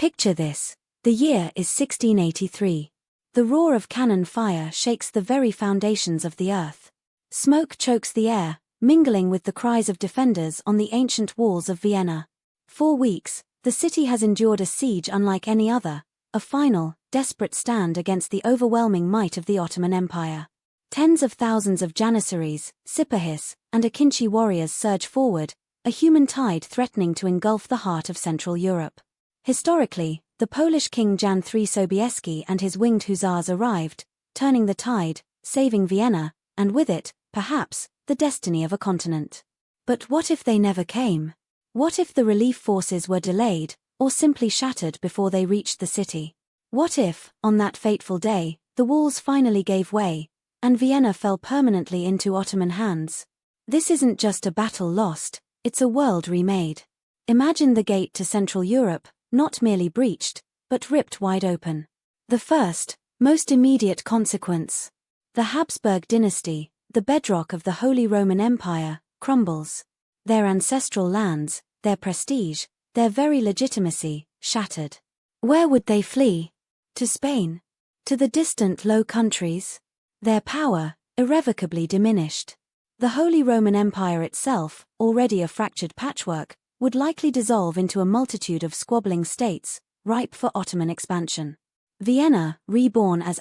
Picture this. The year is 1683. The roar of cannon fire shakes the very foundations of the earth. Smoke chokes the air, mingling with the cries of defenders on the ancient walls of Vienna. For weeks, the city has endured a siege unlike any other, a final, desperate stand against the overwhelming might of the Ottoman Empire. Tens of thousands of Janissaries, Sipahis, and Akinci warriors surge forward, a human tide threatening to engulf the heart of Central Europe. Historically, the Polish king Jan III Sobieski and his winged hussars arrived, turning the tide, saving Vienna, and with it, perhaps, the destiny of a continent. But what if they never came? What if the relief forces were delayed, or simply shattered before they reached the city? What if, on that fateful day, the walls finally gave way, and Vienna fell permanently into Ottoman hands? This isn't just a battle lost, it's a world remade. Imagine the gate to Central Europe, not merely breached, but ripped wide open. The first, most immediate consequence. The Habsburg dynasty, the bedrock of the Holy Roman Empire, crumbles. Their ancestral lands, their prestige, their very legitimacy, shattered. Where would they flee? To Spain? To the distant Low Countries? Their power, irrevocably diminished. The Holy Roman Empire itself, already a fractured patchwork, would likely dissolve into a multitude of squabbling states, ripe for Ottoman expansion. Vienna, reborn as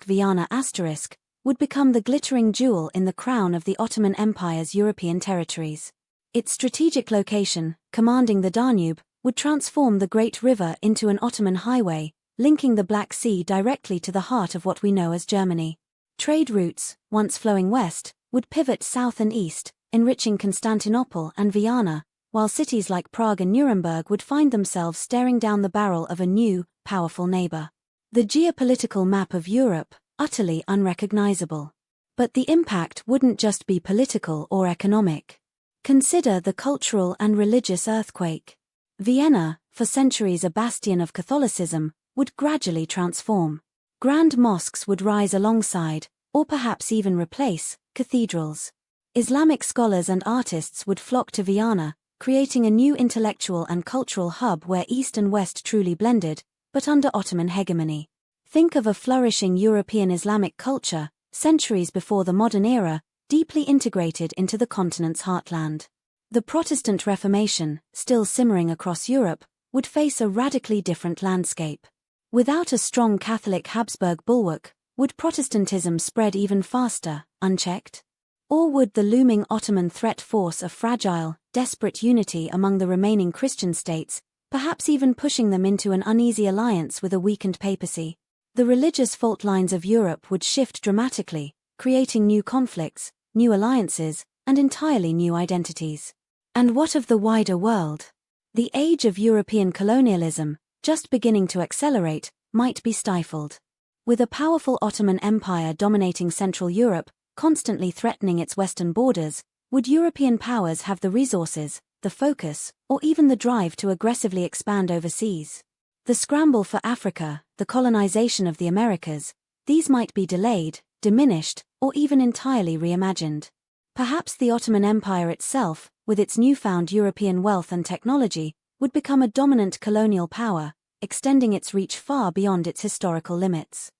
Vienna *, would become the glittering jewel in the crown of the Ottoman Empire's European territories. Its strategic location, commanding the Danube, would transform the great river into an Ottoman highway, linking the Black Sea directly to the heart of what we know as Germany. Trade routes, once flowing west, would pivot south and east, enriching Constantinople and Vienna, while cities like Prague and Nuremberg would find themselves staring down the barrel of a new, powerful neighbor. The geopolitical map of Europe, utterly unrecognizable. But the impact wouldn't just be political or economic. Consider the cultural and religious earthquake. Vienna, for centuries a bastion of Catholicism, would gradually transform. Grand mosques would rise alongside, or perhaps even replace, cathedrals. Islamic scholars and artists would flock to Vienna, creating a new intellectual and cultural hub where East and West truly blended, but under Ottoman hegemony. Think of a flourishing European Islamic culture, centuries before the modern era, deeply integrated into the continent's heartland. The Protestant Reformation, still simmering across Europe, would face a radically different landscape. Without a strong Catholic Habsburg bulwark, would Protestantism spread even faster, unchecked? Or would the looming Ottoman threat force a fragile, desperate unity among the remaining Christian states, perhaps even pushing them into an uneasy alliance with a weakened papacy? The religious fault lines of Europe would shift dramatically, creating new conflicts, new alliances, and entirely new identities. And what of the wider world? The age of European colonialism, just beginning to accelerate, might be stifled. With a powerful Ottoman Empire dominating Central Europe, constantly threatening its western borders, would European powers have the resources, the focus, or even the drive to aggressively expand overseas? The scramble for Africa, the colonization of the Americas, these might be delayed, diminished, or even entirely reimagined. Perhaps the Ottoman Empire itself, with its newfound European wealth and technology, would become a dominant colonial power, extending its reach far beyond its historical limits.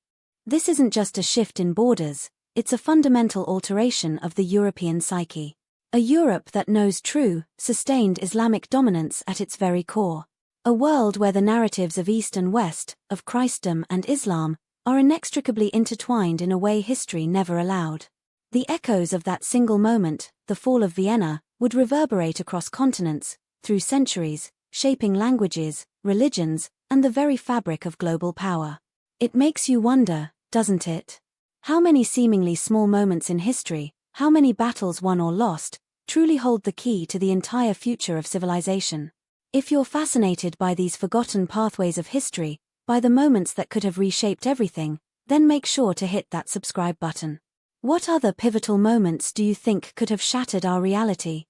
This isn't just a shift in borders, it's a fundamental alteration of the European psyche. A Europe that knows true, sustained Islamic dominance at its very core. A world where the narratives of East and West, of Christendom and Islam, are inextricably intertwined in a way history never allowed. The echoes of that single moment, the fall of Vienna, would reverberate across continents, through centuries, shaping languages, religions, and the very fabric of global power. It makes you wonder, doesn't it? How many seemingly small moments in history, how many battles won or lost, truly hold the key to the entire future of civilization? If you're fascinated by these forgotten pathways of history, by the moments that could have reshaped everything, then make sure to hit that subscribe button. What other pivotal moments do you think could have shattered our reality?